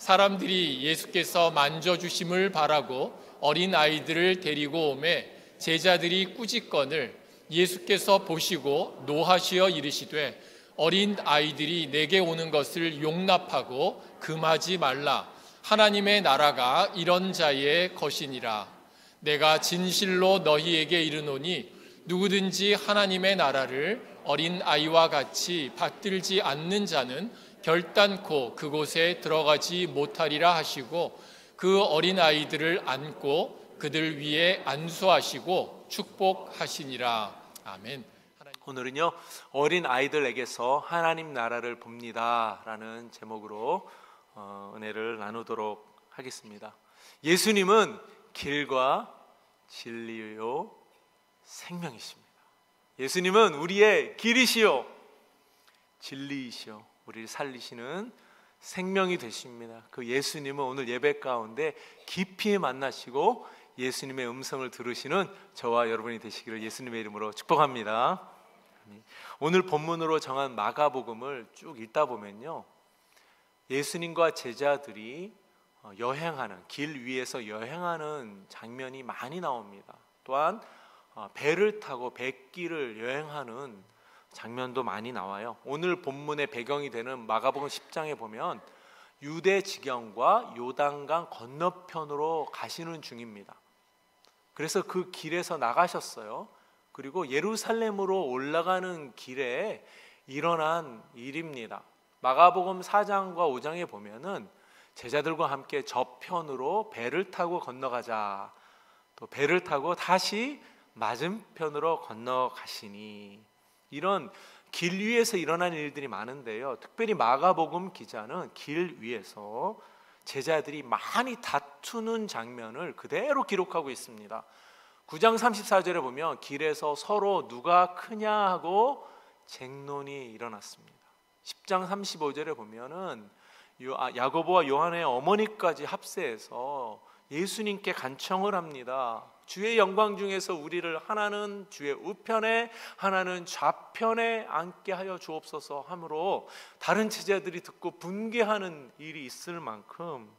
사람들이 예수께서 만져주심을 바라고 어린 아이들을 데리고 오매 제자들이 꾸짖건을 예수께서 보시고 노하시어 이르시되 어린 아이들이 내게 오는 것을 용납하고 금하지 말라. 하나님의 나라가 이런 자의 것이니라. 내가 진실로 너희에게 이르노니 누구든지 하나님의 나라를 어린 아이와 같이 받들지 않는 자는 결단코 그곳에 들어가지 못하리라 하시고 그 어린 아이들을 안고 그들 위에 안수하시고 축복하시니라. 아멘. 오늘은요, 어린 아이들에게서 하나님 나라를 봅니다 라는 제목으로 은혜를 나누도록 하겠습니다. 예수님은 길과 진리요 생명이십니다. 예수님은 우리의 길이시요 진리이시요 우리를 살리시는 생명이 되십니다. 그 예수님은 오늘 예배 가운데 깊이 만나시고 예수님의 음성을 들으시는 저와 여러분이 되시기를 예수님의 이름으로 축복합니다. 오늘 본문으로 정한 마가복음을 쭉 읽다 보면요, 예수님과 제자들이 여행하는, 길 위에서 여행하는 장면이 많이 나옵니다. 또한 배를 타고 뱃길을 여행하는 장면도 많이 나와요. 오늘 본문의 배경이 되는 마가복음 10장에 보면 유대 지경과 요단강 건너편으로 가시는 중입니다. 그래서 그 길에서 나가셨어요. 그리고 예루살렘으로 올라가는 길에 일어난 일입니다. 마가복음 4장과 5장에 보면은 제자들과 함께 저편으로 배를 타고 건너가자, 또 배를 타고 다시 맞은편으로 건너가시니, 이런 길 위에서 일어난 일들이 많은데요, 특별히 마가복음 기자는 길 위에서 제자들이 많이 다투는 장면을 그대로 기록하고 있습니다. 9장 34절에 보면 길에서 서로 누가 크냐 하고 쟁론이 일어났습니다. 10장 35절에 보면은 야고보와 요한의 어머니까지 합세해서 예수님께 간청을 합니다. 주의 영광 중에서 우리를 하나는 주의 우편에 하나는 좌편에 앉게 하여 주옵소서 하므로 다른 제자들이 듣고 분개하는 일이 있을 만큼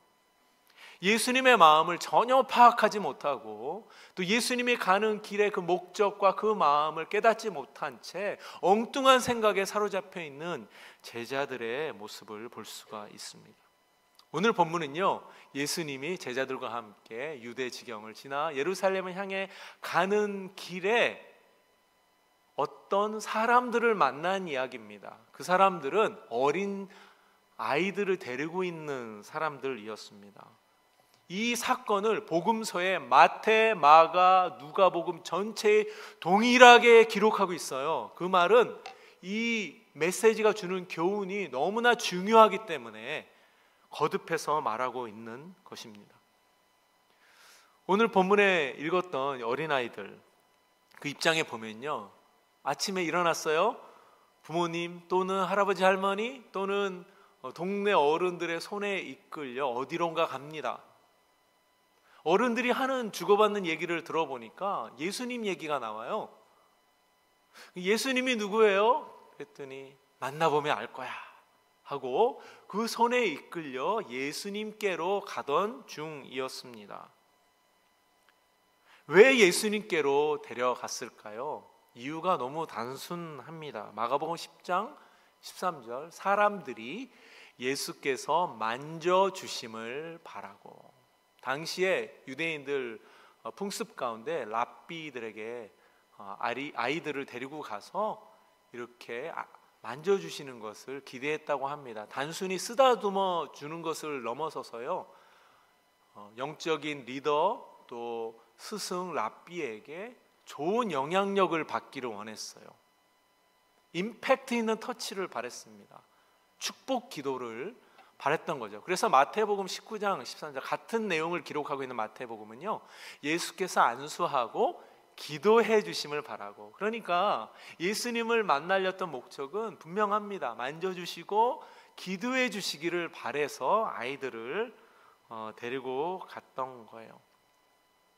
예수님의 마음을 전혀 파악하지 못하고 또 예수님이 가는 길의 그 목적과 그 마음을 깨닫지 못한 채 엉뚱한 생각에 사로잡혀 있는 제자들의 모습을 볼 수가 있습니다. 오늘 본문은요, 예수님이 제자들과 함께 유대 지경을 지나 예루살렘을 향해 가는 길에 어떤 사람들을 만난 이야기입니다. 그 사람들은 어린 아이들을 데리고 있는 사람들이었습니다. 이 사건을 복음서에 마태, 마가, 누가복음 전체에 동일하게 기록하고 있어요. 그 말은 이 메시지가 주는 교훈이 너무나 중요하기 때문에 거듭해서 말하고 있는 것입니다. 오늘 본문에 읽었던 어린아이들, 그 입장에 보면요, 아침에 일어났어요. 부모님 또는 할아버지 할머니 또는 동네 어른들의 손에 이끌려 어디론가 갑니다. 어른들이 하는 주고받는 얘기를 들어보니까 예수님 얘기가 나와요. 예수님이 누구예요? 그랬더니 만나보면 알 거야 하고 그 손에 이끌려 예수님께로 가던 중이었습니다. 왜 예수님께로 데려갔을까요? 이유가 너무 단순합니다. 마가복음 10장 13절, 사람들이 예수께서 만져주심을 바라고. 당시에 유대인들 풍습 가운데 랍비들에게 아이들을 데리고 가서 이렇게 만져주시는 것을 기대했다고 합니다. 단순히 쓰다듬어 주는 것을 넘어서서요, 영적인 리더 또 스승 랍비에게 좋은 영향력을 받기를 원했어요. 임팩트 있는 터치를 바랬습니다. 축복 기도를 바랬던 거죠. 그래서 마태복음 19장 13절 같은 내용을 기록하고 있는 마태복음은요, 예수께서 안수하고 기도해 주심을 바라고, 그러니까 예수님을 만나려던 목적은 분명합니다. 만져주시고 기도해 주시기를 바래서 아이들을 데리고 갔던 거예요.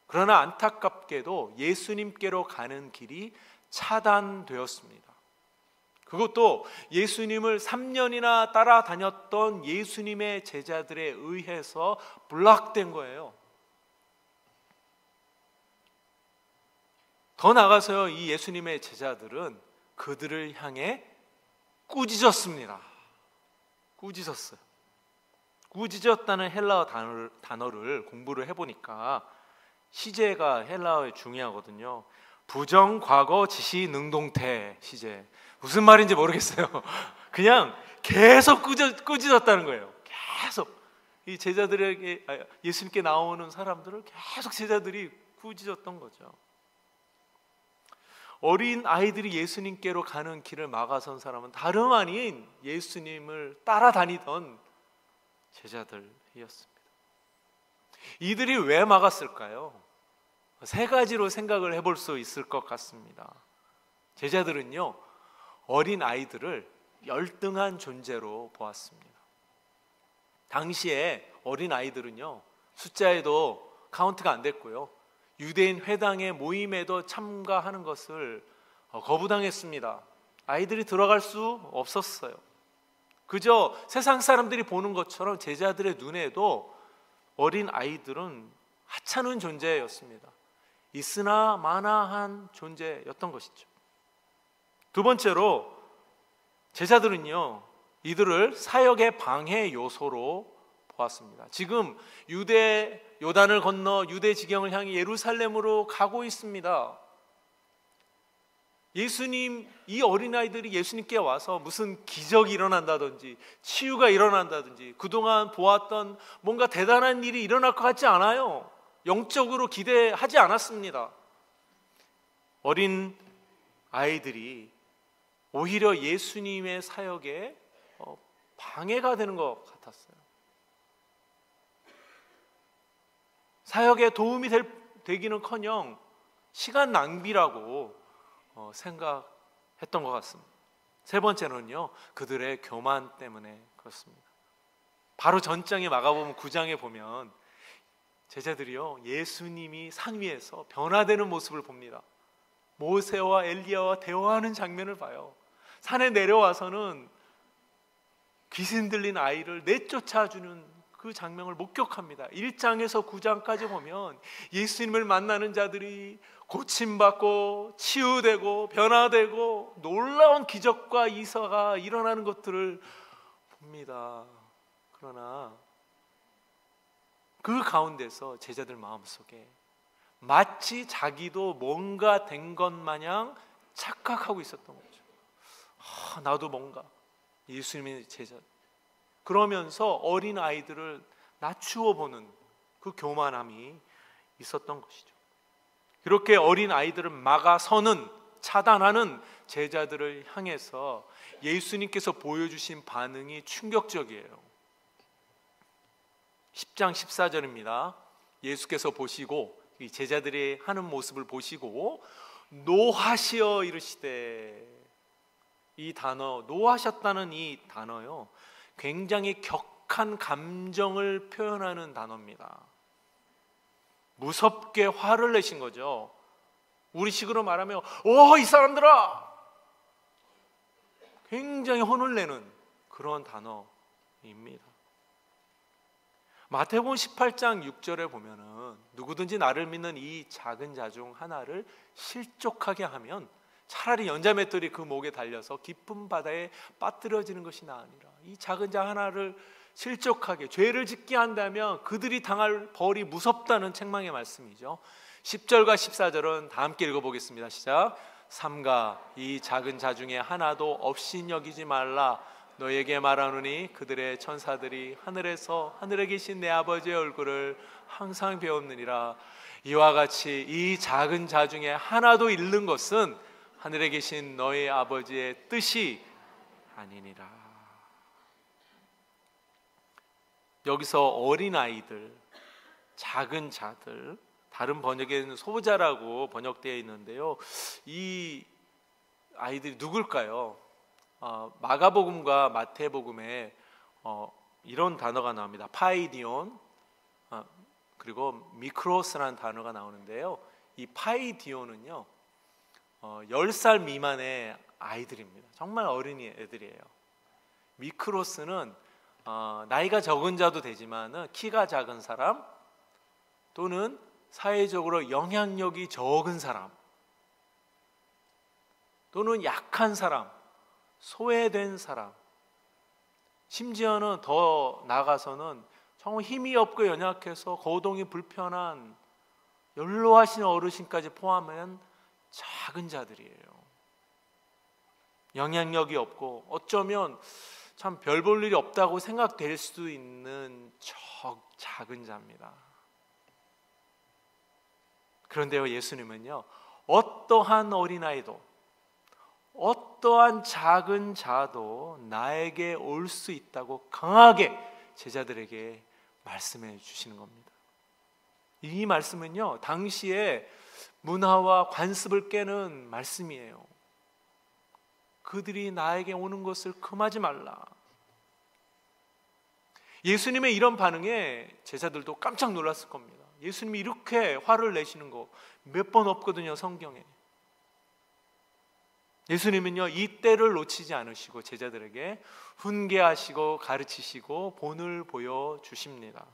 그러나 안타깝게도 예수님께로 가는 길이 차단되었습니다. 그것도 예수님을 3년이나 따라다녔던 예수님의 제자들에 의해서 블락된 거예요. 더 나아가서요, 이 예수님의 제자들은 그들을 향해 꾸짖었습니다. 꾸짖었어요. 꾸짖었다는 헬라어 단어를 공부를 해보니까 시제가 헬라어에 중요하거든요. 부정, 과거, 지시, 능동태 시제. 무슨 말인지 모르겠어요. 그냥 계속 꾸짖었다는 거예요. 계속 이 제자들에게, 예수님께 나오는 사람들을 계속 제자들이 꾸짖었던 거죠. 어린 아이들이 예수님께로 가는 길을 막아선 사람은 다름 아닌 예수님을 따라다니던 제자들이었습니다. 이들이 왜 막았을까요? 세 가지로 생각을 해볼 수 있을 것 같습니다. 제자들은요, 어린 아이들을 열등한 존재로 보았습니다. 당시에 어린 아이들은요, 숫자에도 카운트가 안 됐고요, 유대인 회당의 모임에도 참가하는 것을 거부당했습니다. 아이들이 들어갈 수 없었어요. 그저 세상 사람들이 보는 것처럼 제자들의 눈에도 어린 아이들은 하찮은 존재였습니다. 있으나 마나한 존재였던 것이죠. 두 번째로, 제자들은요, 이들을 사역의 방해 요소로 보았습니다. 지금 요단을 건너 유대 지경을 향해 예루살렘으로 가고 있습니다. 예수님, 이 어린아이들이 예수님께 와서 무슨 기적이 일어난다든지 치유가 일어난다든지 그동안 보았던 뭔가 대단한 일이 일어날 것 같지 않아요. 영적으로 기대하지 않았습니다. 어린 아이들이 오히려 예수님의 사역에 방해가 되는 것 같았어요. 사역에 도움이 되기는커녕 시간 낭비라고 생각했던 것 같습니다. 세 번째는요, 그들의 교만 때문에 그렇습니다. 바로 전장의 마가복음 9장에 보면 제자들이요, 예수님이 산 위에서 변화되는 모습을 봅니다. 모세와 엘리야와 대화하는 장면을 봐요. 산에 내려와서는 귀신 들린 아이를 내쫓아주는 그 장면을 목격합니다. 1장에서 9장까지 보면 예수님을 만나는 자들이 고침받고 치유되고 변화되고 놀라운 기적과 이사가 일어나는 것들을 봅니다. 그러나 그 가운데서 제자들 마음속에 마치 자기도 뭔가 된 것 마냥 착각하고 있었던 거죠. 나도 뭔가, 예수님의 제자. 그러면서 어린 아이들을 낮추어 보는 그 교만함이 있었던 것이죠. 이렇게 어린 아이들을 막아서는, 차단하는 제자들을 향해서 예수님께서 보여주신 반응이 충격적이에요. 10장 14절입니다. 예수께서 보시고, 이 제자들이 하는 모습을 보시고 노하시어 이르시되, 이 단어, 노하셨다는 이 단어요, 굉장히 격한 감정을 표현하는 단어입니다. 무섭게 화를 내신 거죠. 우리식으로 말하면 이 사람들아, 굉장히 혼을 내는 그런 단어입니다. 마태복음 18장 6절에 보면은 누구든지 나를 믿는 이 작은 자 중 하나를 실족하게 하면 차라리 연자맷돌이 그 목에 달려서 깊은 바다에 빠뜨려지는 것이 나으니라. 이 작은 자 하나를 실족하게, 죄를 짓게 한다면 그들이 당할 벌이 무섭다는 책망의 말씀이죠. 10절과 14절은 다 함께 읽어보겠습니다. 시작. 삼가 이 작은 자 중에 하나도 없이 여기지 말라. 너에게 말하노니 그들의 천사들이 하늘에서 하늘에 계신 내 아버지의 얼굴을 항상 배웠느니라. 이와 같이 이 작은 자 중에 하나도 잃는 것은 하늘에 계신 너의 아버지의 뜻이 아니니라. 여기서 어린아이들, 작은 자들, 다른 번역에는 소자라고 번역되어 있는데요, 이 아이들이 누굴까요? 마가복음과 마태복음에 이런 단어가 나옵니다. 파이디온, 그리고 미크로스라는 단어가 나오는데요, 이 파이디온은요, 10살 미만의 아이들입니다. 정말 어린이 애들이에요. 미크로스는 나이가 적은 자도 되지만 키가 작은 사람 또는 사회적으로 영향력이 적은 사람 또는 약한 사람, 소외된 사람, 심지어는 더 나아가서는 정말 힘이 없고 연약해서 거동이 불편한 연로하신 어르신까지 포함한 작은 자들이에요. 영향력이 없고 어쩌면 참 별 볼 일이 없다고 생각될 수도 있는 작은 자입니다. 그런데요, 예수님은요, 어떠한 어린아이도 어떠한 작은 자도 나에게 올 수 있다고 강하게 제자들에게 말씀해 주시는 겁니다. 이 말씀은요, 당시의 문화와 관습을 깨는 말씀이에요. 그들이 나에게 오는 것을 금하지 말라. 예수님의 이런 반응에 제자들도 깜짝 놀랐을 겁니다. 예수님이 이렇게 화를 내시는 거 몇 번 없거든요, 성경에. 예수님은요, 이 때를 놓치지 않으시고 제자들에게 훈계하시고 가르치시고 본을 보여주십니다.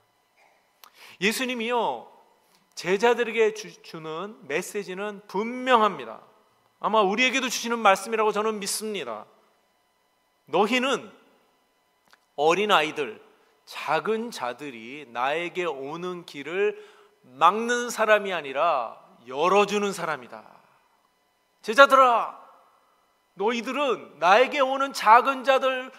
예수님이요, 제자들에게 주는 메시지는 분명합니다. 아마 우리에게도 주시는 말씀이라고 저는 믿습니다. 너희는 어린아이들, 작은 자들이 나에게 오는 길을 막는 사람이 아니라 열어주는 사람이다. 제자들아, 너희들은 나에게 오는 작은 자들,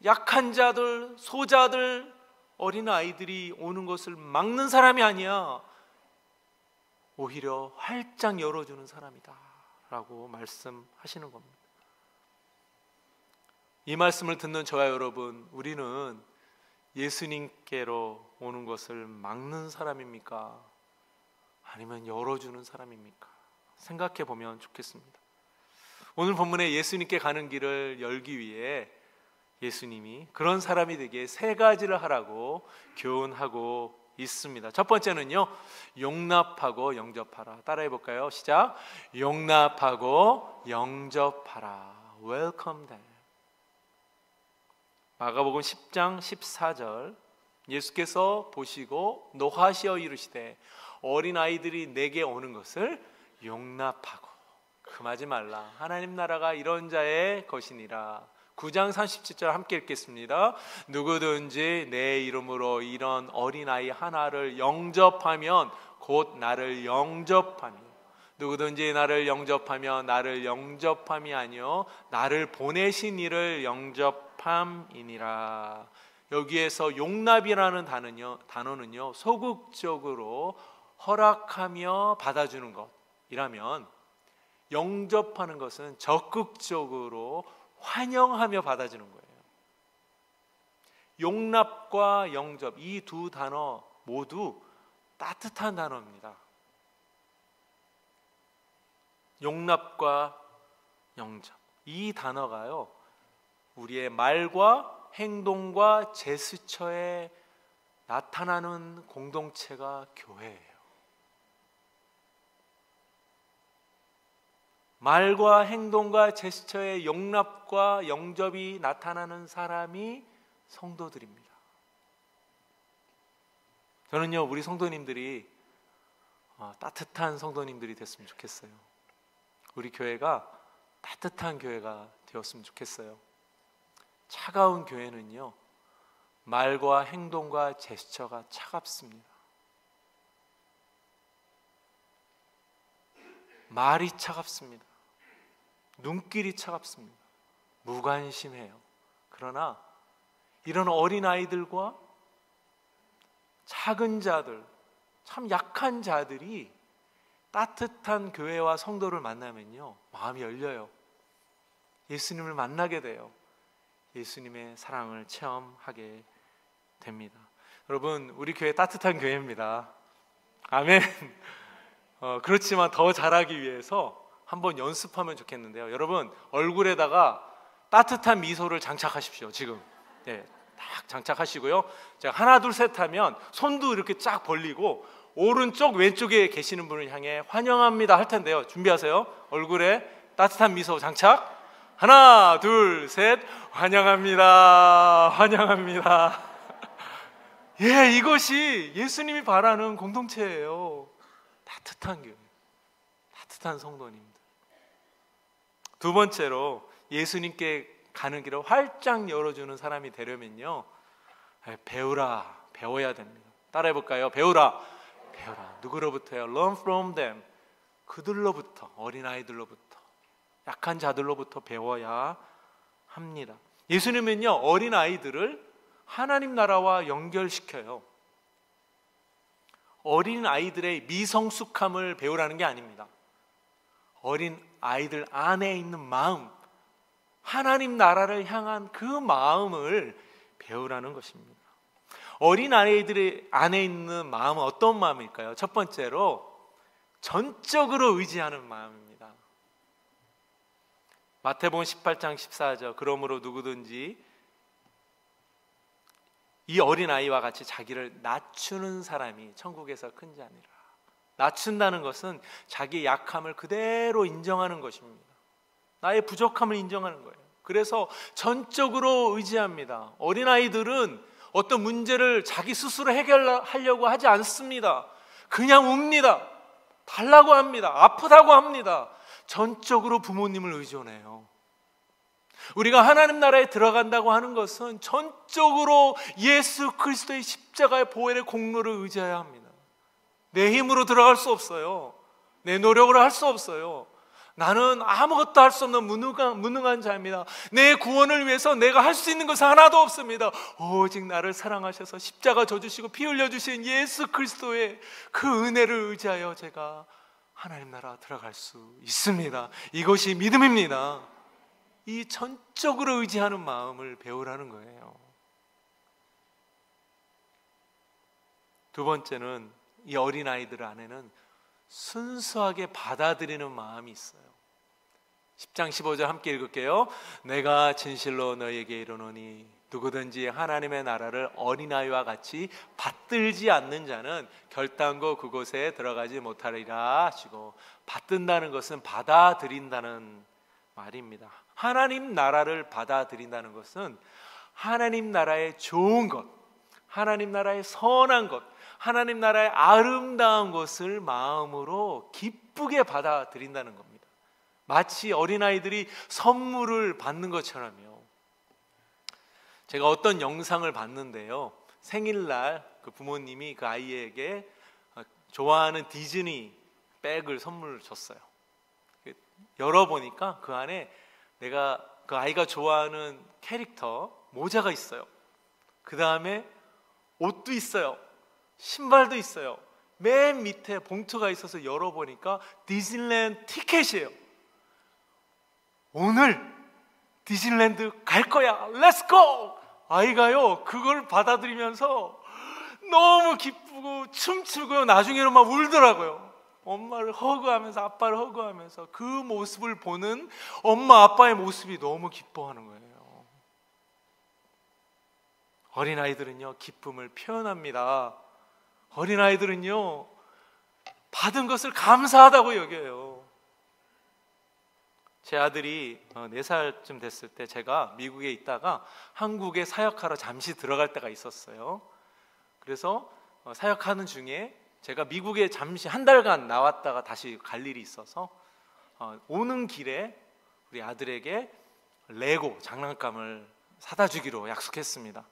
약한 자들, 소자들, 어린아이들이 오는 것을 막는 사람이 아니야. 오히려 활짝 열어주는 사람이다 라고 말씀하시는 겁니다. 이 말씀을 듣는 저와 여러분, 우리는 예수님께로 오는 것을 막는 사람입니까? 아니면 열어주는 사람입니까? 생각해 보면 좋겠습니다. 오늘 본문에 예수님께 가는 길을 열기 위해 예수님이 그런 사람이 되게 세 가지를 하라고 교훈하고 있습니다. 첫 번째는요, 용납하고 영접하라. 따라해 볼까요? 시작. 용납하고 영접하라. Welcome them. 마가복음 10장 14절, 예수께서 보시고 노하시어 이르시되 어린아이들이 내게 오는 것을 용납하고 금하지 말라. 하나님 나라가 이런 자의 것이니라. 9장 37절 함께 읽겠습니다. 누구든지 내 이름으로 이런 어린아이 하나를 영접하면 곧 나를 영접하며, 누구든지 나를 영접하면 나를 영접함이 아니요 나를 보내신 이를 영접함이니라. 여기에서 용납이라는 단어는요 소극적으로 허락하며 받아주는 것이라면, 영접하는 것은 적극적으로 환영하며 받아주는 거예요. 용납과 영접, 이 두 단어 모두 따뜻한 단어입니다. 용납과 영접, 이 단어가요 우리의 말과 행동과 제스처에 나타나는 공동체가 교회예요. 말과 행동과 제스처의 용납과 영접이 나타나는 사람이 성도들입니다. 저는요, 우리 성도님들이 따뜻한 성도님들이 됐으면 좋겠어요. 우리 교회가 따뜻한 교회가 되었으면 좋겠어요. 차가운 교회는요, 말과 행동과 제스처가 차갑습니다. 말이 차갑습니다. 눈길이 차갑습니다. 무관심해요. 그러나 이런 어린아이들과 작은 자들, 참 약한 자들이 따뜻한 교회와 성도를 만나면요 마음이 열려요. 예수님을 만나게 돼요. 예수님의 사랑을 체험하게 됩니다. 여러분, 우리 교회 따뜻한 교회입니다. 아멘. 그렇지만 더 잘하기 위해서 한번 연습하면 좋겠는데요. 여러분, 얼굴에다가 따뜻한 미소를 장착하십시오. 지금 딱 장착하시고요. 제가 하나 둘 셋 하면 손도 이렇게 쫙 벌리고 오른쪽 왼쪽에 계시는 분을 향해 환영합니다 할 텐데요. 준비하세요. 얼굴에 따뜻한 미소 장착. 하나, 둘, 셋. 환영합니다. 환영합니다. 예, 이것이 예수님이 바라는 공동체예요. 따뜻한 교회, 따뜻한 성도님들. 두 번째로 예수님께 가는 길을 활짝 열어주는 사람이 되려면요, 배워야 됩니다. 따라해 볼까요? 배우라. 누구로부터요? Learn from them. 그들로부터, 어린아이들로부터, 약한 자들로부터 배워야 합니다. 예수님은요, 어린아이들을 하나님 나라와 연결시켜요. 어린아이들의 미성숙함을 배우라는 게 아닙니다. 어린아이들 안에 있는 마음, 하나님 나라를 향한 그 마음을 배우라는 것입니다. 어린아이들의 안에 있는 마음은 어떤 마음일까요? 첫 번째로 전적으로 의지하는 마음입니다. 마태복음 18장 14절, 그러므로 누구든지 이 어린아이와 같이 자기를 낮추는 사람이 천국에서 큰 자니라. 낮춘다는 것은 자기의 약함을 그대로 인정하는 것입니다. 나의 부족함을 인정하는 거예요. 그래서 전적으로 의지합니다. 어린아이들은 어떤 문제를 자기 스스로 해결하려고 하지 않습니다. 그냥 웁니다. 달라고 합니다. 아프다고 합니다. 전적으로 부모님을 의존해요. 우리가 하나님 나라에 들어간다고 하는 것은 전적으로 예수 그리스도의 십자가의 보혈의 공로를 의지해야 합니다. 내 힘으로 들어갈 수 없어요. 내 노력으로 할 수 없어요. 나는 아무것도 할 수 없는 무능한 자입니다. 내 구원을 위해서 내가 할 수 있는 것은 하나도 없습니다. 오직 나를 사랑하셔서 십자가 져주시고 피 흘려주신 예수 그리스도의 그 은혜를 의지하여 제가 하나님 나라 들어갈 수 있습니다. 이것이 믿음입니다. 이 전적으로 의지하는 마음을 배우라는 거예요. 두 번째는 이 어린아이들 안에는 순수하게 받아들이는 마음이 있어요. 10장 15절 함께 읽을게요. 내가 진실로 너희에게 이르노니 누구든지 하나님의 나라를 어린아이와 같이 받들지 않는 자는 결단코 그곳에 들어가지 못하리라 하시고, 받든다는 것은 받아들인다는 말입니다. 하나님 나라를 받아들인다는 것은 하나님 나라의 좋은 것, 하나님 나라의 선한 것, 하나님 나라의 아름다운 것을 마음으로 기쁘게 받아들인다는 겁니다. 마치 어린아이들이 선물을 받는 것처럼요. 제가 어떤 영상을 봤는데요, 생일날 그 부모님이 그 아이에게 좋아하는 디즈니 백을 선물을 줬어요. 열어보니까 그 안에 그 아이가 좋아하는 캐릭터 모자가 있어요. 그 다음에 옷도 있어요. 신발도 있어요. 맨 밑에 봉투가 있어서 열어보니까 디즈니랜드 티켓이에요. 오늘 디즈니랜드 갈 거야, 렛츠고! 아이가요 그걸 받아들이면서 너무 기쁘고 춤추고 나중에는 막 울더라고요. 엄마를 허그하면서, 아빠를 허그하면서 그 모습을 보는 엄마 아빠의 모습이 너무 기뻐하는 거예요. 어린아이들은요 기쁨을 표현합니다. 어린아이들은요 받은 것을 감사하다고 여겨요. 제 아들이 4살쯤 됐을 때 제가 미국에 있다가 한국에 사역하러 잠시 들어갈 때가 있었어요. 그래서 사역하는 중에 제가 미국에 잠시 한 달간 나왔다가 다시 갈 일이 있어서 오는 길에 우리 아들에게 레고 장난감을 사다 주기로 약속했습니다.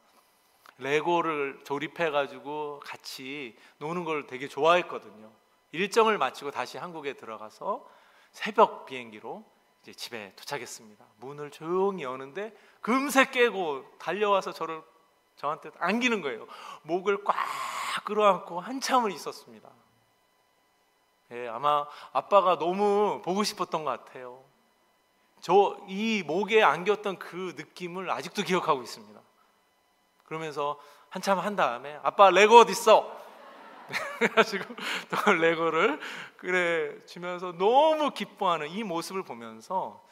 레고를 조립해가지고 같이 노는 걸 되게 좋아했거든요. 일정을 마치고 다시 한국에 들어가서 새벽 비행기로 이제 집에 도착했습니다. 문을 조용히 여는데 금세 깨고 달려와서 저한테 안기는 거예요. 목을 꽉 끌어안고 한참을 있었습니다. 예, 아마 아빠가 너무 보고 싶었던 것 같아요. 이 목에 안겼던 그 느낌을 아직도 기억하고 있습니다. 그러면서 한참 한 다음에 아빠 레고 어디 있어? 그래가지고 또 레고를 주면서 너무 기뻐하는 이 모습을 보면서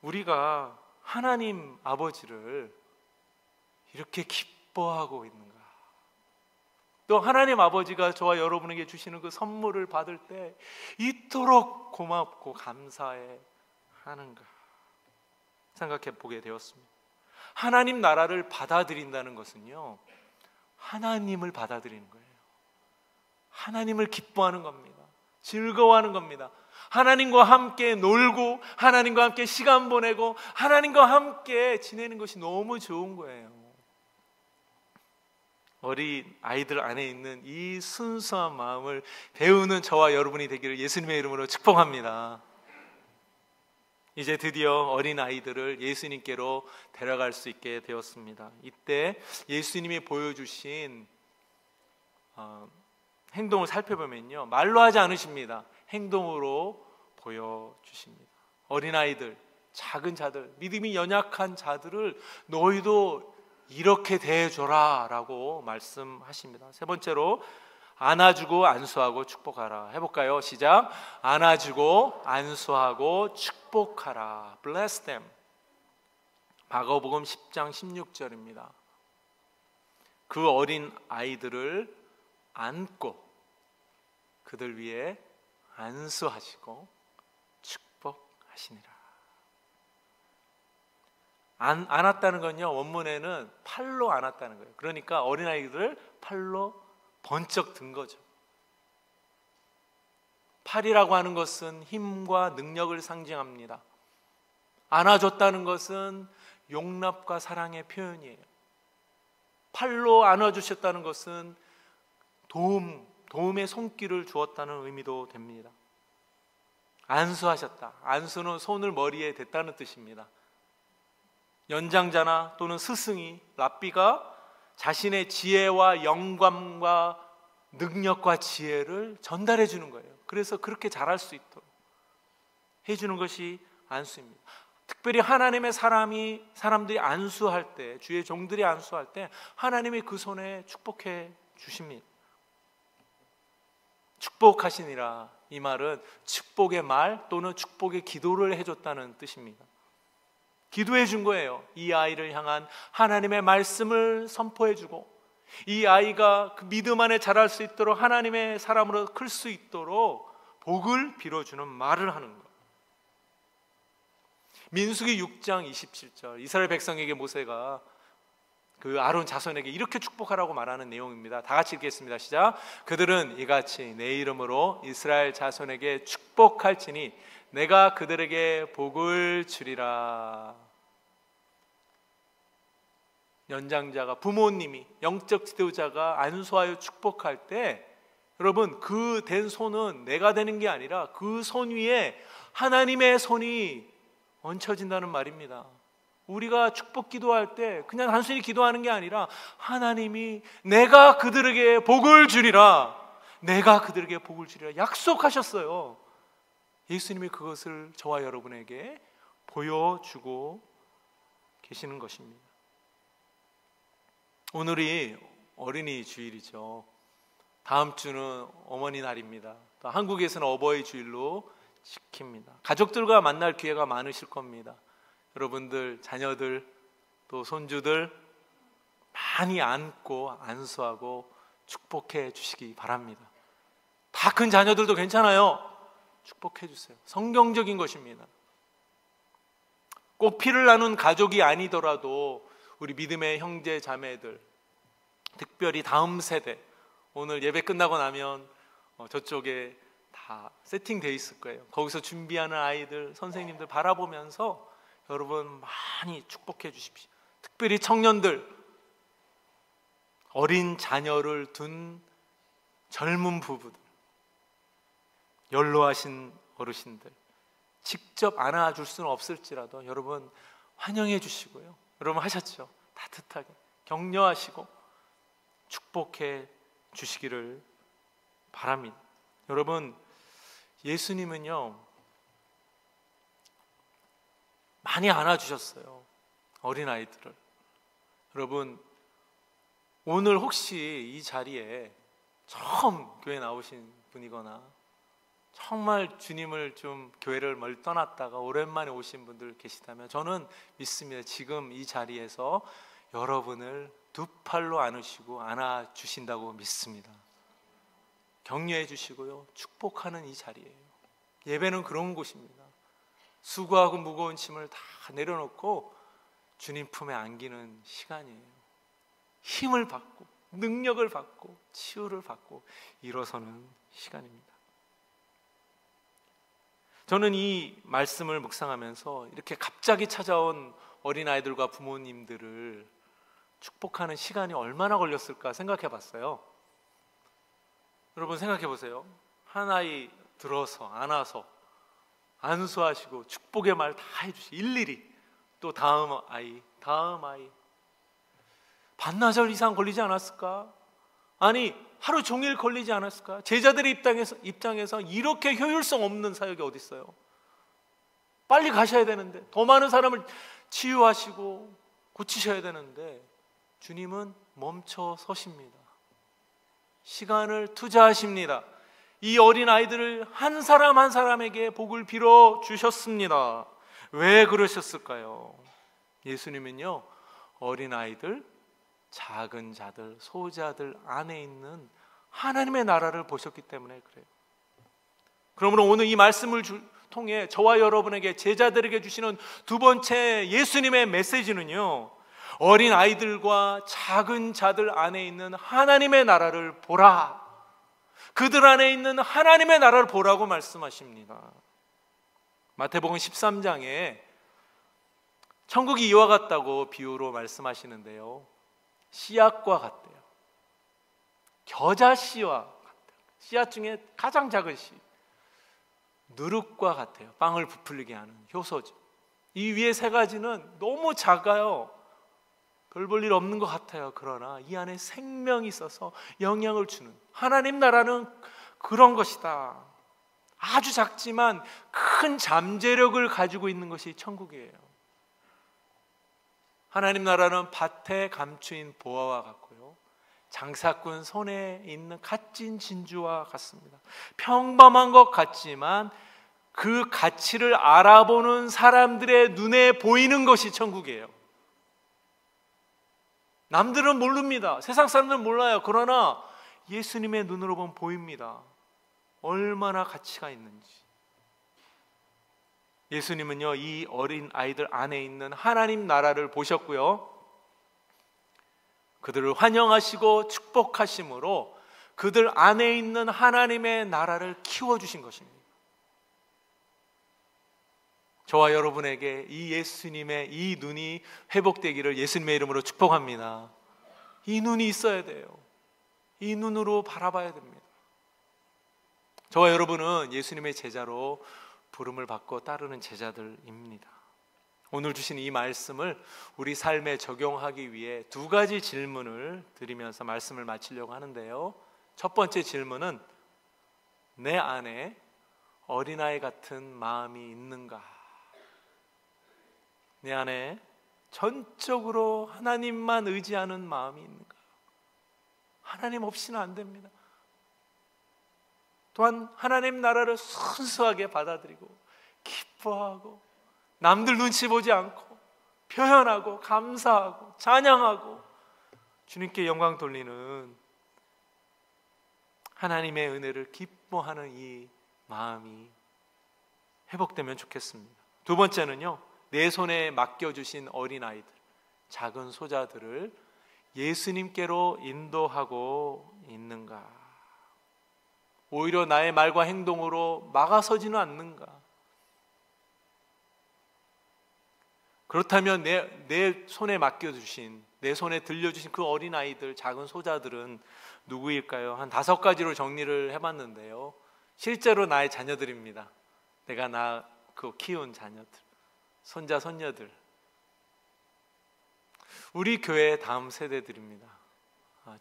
우리가 하나님 아버지를 이렇게 기뻐하고 있는가. 또 하나님 아버지가 저와 여러분에게 주시는 그 선물을 받을 때 이토록 고맙고 감사해 하는가 생각해 보게 되었습니다. 하나님 나라를 받아들인다는 것은요, 하나님을 받아들이는 거예요. 하나님을 기뻐하는 겁니다. 즐거워하는 겁니다. 하나님과 함께 놀고 하나님과 함께 시간 보내고 하나님과 함께 지내는 것이 너무 좋은 거예요. 어린 아이들 안에 있는 이 순수한 마음을 배우는 저와 여러분이 되기를 예수님의 이름으로 축복합니다. 이제 드디어 어린 아이들을 예수님께로 데려갈 수 있게 되었습니다. 이때 예수님이 보여주신 행동을 살펴보면요, 말로 하지 않으십니다. 행동으로 보여주십니다. 어린아이들, 작은 자들, 믿음이 연약한 자들을 너희도 이렇게 대해줘라 라고 말씀하십니다. 세 번째로 안아주고 안수하고 축복하라. 해볼까요? 시작. 안아주고 안수하고 축복하라. Bless them. 마가복음 10장 16절입니다. 그 어린 아이들을 안고 그들 위에 안수하시고 축복하시니라. 안았다는 건요, 원문에는 팔로 안았다는 거예요. 그러니까 어린아이들을 팔로 번쩍 든 거죠. 팔이라고 하는 것은 힘과 능력을 상징합니다. 안아줬다는 것은 용납과 사랑의 표현이에요. 팔로 안아주셨다는 것은 도움의 손길을 주었다는 의미도 됩니다. 안수하셨다. 안수는 손을 머리에 댔다는 뜻입니다. 연장자나 또는 스승이, 랍비가 자신의 지혜와 영감과 능력과 지혜를 전달해 주는 거예요. 그래서 그렇게 잘할 수 있도록 해주는 것이 안수입니다. 특별히 하나님의 사람들이 안수할 때, 주의 종들이 안수할 때 하나님이 그 손에 축복해 주십니다. 축복하시니라, 이 말은 축복의 말 또는 축복의 기도를 해줬다는 뜻입니다. 기도해 준 거예요. 이 아이를 향한 하나님의 말씀을 선포해 주고, 이 아이가 그 믿음 안에 자랄 수 있도록, 하나님의 사람으로 클 수 있도록 복을 빌어주는 말을 하는 것. 민수기 6장 27절, 이스라엘 백성에게 모세가 그 아론 자손에게 이렇게 축복하라고 말하는 내용입니다. 다 같이 읽겠습니다. 시작. 그들은 이같이 내 이름으로 이스라엘 자손에게 축복할지니 내가 그들에게 복을 주리라. 연장자가, 부모님이, 영적 지도자가 안수하여 축복할 때, 여러분, 그 된 손은 내가 되는 게 아니라 그 손 위에 하나님의 손이 얹혀진다는 말입니다. 우리가 축복 기도할 때 그냥 단순히 기도하는 게 아니라 하나님이 내가 그들에게 복을 주리라, 내가 그들에게 복을 주리라 약속하셨어요. 예수님이 그것을 저와 여러분에게 보여주고 계시는 것입니다. 오늘이 어린이 주일이죠. 다음 주는 어머니 날입니다. 또 한국에서는 어버이 주일로 지킵니다. 가족들과 만날 기회가 많으실 겁니다. 여러분들 자녀들 또 손주들 많이 안고 안수하고 축복해 주시기 바랍니다. 다 큰 자녀들도 괜찮아요. 축복해 주세요. 성경적인 것입니다. 꼭 피를 나눈 가족이 아니더라도 우리 믿음의 형제 자매들, 특별히 다음 세대, 오늘 예배 끝나고 나면 저쪽에 다 세팅되어 있을 거예요. 거기서 준비하는 아이들, 선생님들 바라보면서 여러분 많이 축복해 주십시오. 특별히 청년들, 어린 자녀를 둔 젊은 부부들, 연로하신 어르신들, 직접 안아줄 수는 없을지라도 여러분 환영해 주시고요. 여러분 하셨죠? 따뜻하게 격려하시고 축복해 주시기를 바랍니다. 여러분, 예수님은요 많이 안아주셨어요, 어린아이들을. 여러분, 오늘 혹시 이 자리에 처음 교회 나오신 분이거나 정말 주님을 좀 교회를 멀리 떠났다가 오랜만에 오신 분들 계시다면 저는 믿습니다. 지금 이 자리에서 여러분을 두 팔로 안으시고 안아주신다고 믿습니다. 격려해 주시고요, 축복하는 이 자리예요. 예배는 그런 곳입니다. 수고하고 무거운 짐을 다 내려놓고 주님 품에 안기는 시간이에요. 힘을 받고 능력을 받고 치유를 받고 일어서는 시간입니다. 저는 이 말씀을 묵상하면서 이렇게 갑자기 찾아온 어린아이들과 부모님들을 축복하는 시간이 얼마나 걸렸을까 생각해 봤어요. 여러분 생각해 보세요. 한 아이 들어서 안아서 안수하시고 축복의 말 다 해주시고 일일이 또 다음 아이 반나절 이상 걸리지 않았을까? 아니 하루 종일 걸리지 않았을까? 제자들의 입장에서 이렇게 효율성 없는 사역이 어디 있어요? 빨리 가셔야 되는데, 더 많은 사람을 치유하시고 고치셔야 되는데 주님은 멈춰 서십니다. 시간을 투자하십니다. 이 어린아이들을 한 사람 한 사람에게 복을 빌어 주셨습니다. 왜 그러셨을까요? 예수님은요, 어린아이들, 작은 자들, 소자들 안에 있는 하나님의 나라를 보셨기 때문에 그래요. 그러므로 오늘 이 말씀을 통해 저와 여러분에게, 제자들에게 주시는 두 번째 예수님의 메시지는요, 어린아이들과 작은 자들 안에 있는 하나님의 나라를 보라, 그들 안에 있는 하나님의 나라를 보라고 말씀하십니다. 마태복음 13장에 천국이 이와 같다고 비유로 말씀하시는데요, 씨앗과 같대요. 겨자씨와 같대요. 씨앗 중에 가장 작은 씨. 누룩과 같아요. 빵을 부풀리게 하는 효소죠. 이 위에 세 가지는 너무 작아요. 별 볼 일 없는 것 같아요. 그러나 이 안에 생명이 있어서 영향을 주는, 하나님 나라는 그런 것이다. 아주 작지만 큰 잠재력을 가지고 있는 것이 천국이에요. 하나님 나라는 밭에 감추인 보화와 같고요, 장사꾼 손에 있는 갓진 진주와 같습니다. 평범한 것 같지만 그 가치를 알아보는 사람들의 눈에 보이는 것이 천국이에요. 남들은 모릅니다. 세상 사람들은 몰라요. 그러나 예수님의 눈으로 보면 보입니다. 얼마나 가치가 있는지. 예수님은요, 이 어린 아이들 안에 있는 하나님 나라를 보셨고요, 그들을 환영하시고 축복하심으로 그들 안에 있는 하나님의 나라를 키워주신 것입니다. 저와 여러분에게 이 예수님의 이 눈이 회복되기를 예수님의 이름으로 축복합니다. 이 눈이 있어야 돼요. 이 눈으로 바라봐야 됩니다. 저와 여러분은 예수님의 제자로 부름을 받고 따르는 제자들입니다. 오늘 주신 이 말씀을 우리 삶에 적용하기 위해 두 가지 질문을 드리면서 말씀을 마치려고 하는데요, 첫 번째 질문은 내 안에 어린아이 같은 마음이 있는가? 내 안에 전적으로 하나님만 의지하는 마음이 있는가? 하나님 없이는 안 됩니다. 또한 하나님 나라를 순수하게 받아들이고 기뻐하고 남들 눈치 보지 않고 표현하고 감사하고 찬양하고 주님께 영광 돌리는 하나님의 은혜를 기뻐하는 이 마음이 회복되면 좋겠습니다. 두 번째는요, 내 손에 맡겨주신 어린아이들, 작은 소자들을 예수님께로 인도하고 있는가? 오히려 나의 말과 행동으로 막아서지는 않는가? 그렇다면 내 손에 맡겨주신, 내 손에 들려주신 그 어린아이들, 작은 소자들은 누구일까요? 한 5가지로 정리를 해봤는데요, 실제로 나의 자녀들입니다. 내가 낳고 키운 자녀들, 손자, 손녀들. 우리 교회의 다음 세대들입니다.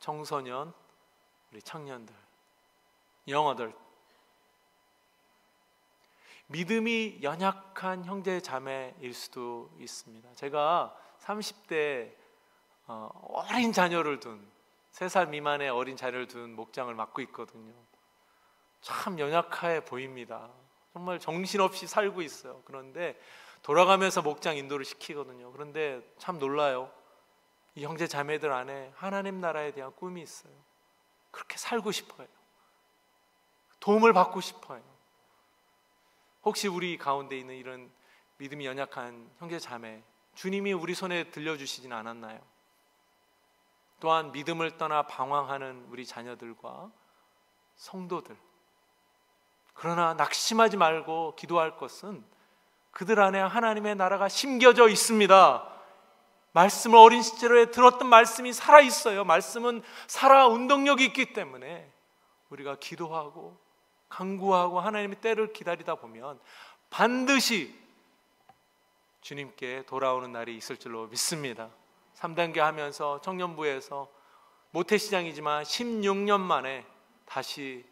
청소년, 우리 청년들, 영어들. 믿음이 연약한 형제 자매일 수도 있습니다. 제가 30대 어린 자녀를 둔, 3살 미만의 어린 자녀를 둔 목장을 맡고 있거든요. 참 연약해 보입니다. 정말 정신없이 살고 있어요. 그런데 돌아가면서 목장 인도를 시키거든요. 그런데 참 놀라요. 이 형제 자매들 안에 하나님 나라에 대한 꿈이 있어요. 그렇게 살고 싶어요. 도움을 받고 싶어요. 혹시 우리 가운데 있는 이런 믿음이 연약한 형제 자매, 주님이 우리 손에 들려주시진 않았나요? 또한 믿음을 떠나 방황하는 우리 자녀들과 성도들, 그러나 낙심하지 말고 기도할 것은 그들 안에 하나님의 나라가 심겨져 있습니다. 말씀을 어린 시절에 들었던 말씀이 살아있어요. 말씀은 살아 운동력이 있기 때문에 우리가 기도하고 간구하고 하나님의 때를 기다리다 보면 반드시 주님께 돌아오는 날이 있을 줄로 믿습니다. 3단계 하면서 청년부에서 모태시장이지만 16년 만에 다시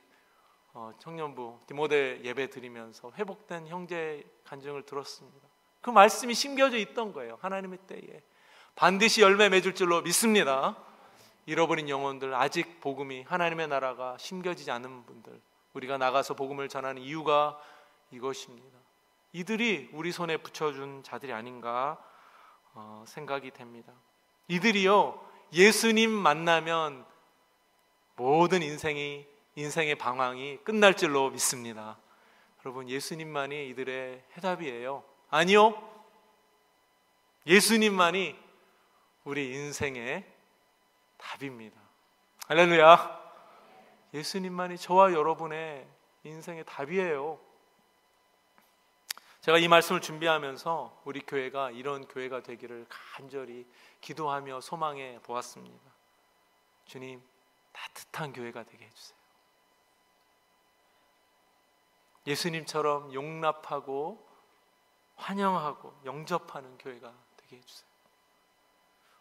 청년부 디모데 예배 드리면서 회복된 형제 간증을 들었습니다. 그 말씀이 심겨져 있던 거예요. 하나님의 때에 반드시 열매 맺을 줄로 믿습니다. 잃어버린 영혼들, 아직 복음이, 하나님의 나라가 심겨지지 않은 분들, 우리가 나가서 복음을 전하는 이유가 이것입니다. 이들이 우리 손에 붙여준 자들이 아닌가 생각이 됩니다. 이들이요, 예수님 만나면 모든 인생의 방황이 끝날 줄로 믿습니다. 여러분, 예수님만이 이들의 해답이에요? 아니요, 예수님만이 우리 인생의 답입니다. 할렐루야. 예수님만이 저와 여러분의 인생의 답이에요. 제가 이 말씀을 준비하면서 우리 교회가 이런 교회가 되기를 간절히 기도하며 소망해 보았습니다. 주님, 따뜻한 교회가 되게 해주세요. 예수님처럼 용납하고 환영하고 영접하는 교회가 되게 해주세요.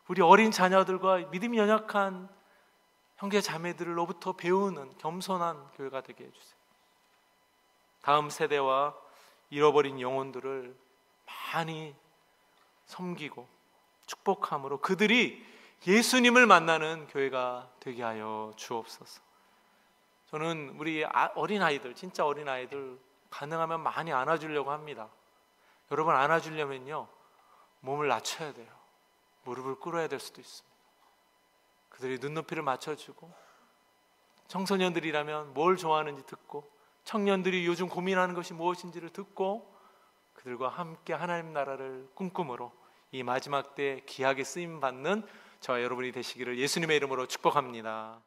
우리 어린 자녀들과 믿음이 연약한 형제 자매들로부터 배우는 겸손한 교회가 되게 해주세요. 다음 세대와 잃어버린 영혼들을 많이 섬기고 축복함으로 그들이 예수님을 만나는 교회가 되게 하여 주옵소서. 저는 우리 어린아이들, 진짜 어린아이들 가능하면 많이 안아주려고 합니다. 여러분, 안아주려면요, 몸을 낮춰야 돼요. 무릎을 꿇어야 될 수도 있습니다. 그들이 눈높이를 맞춰주고, 청소년들이라면 뭘 좋아하는지 듣고, 청년들이 요즘 고민하는 것이 무엇인지를 듣고 그들과 함께 하나님 나라를 꿈꾸므로 이 마지막 때 귀하게 쓰임받는 저와 여러분이 되시기를 예수님의 이름으로 축복합니다.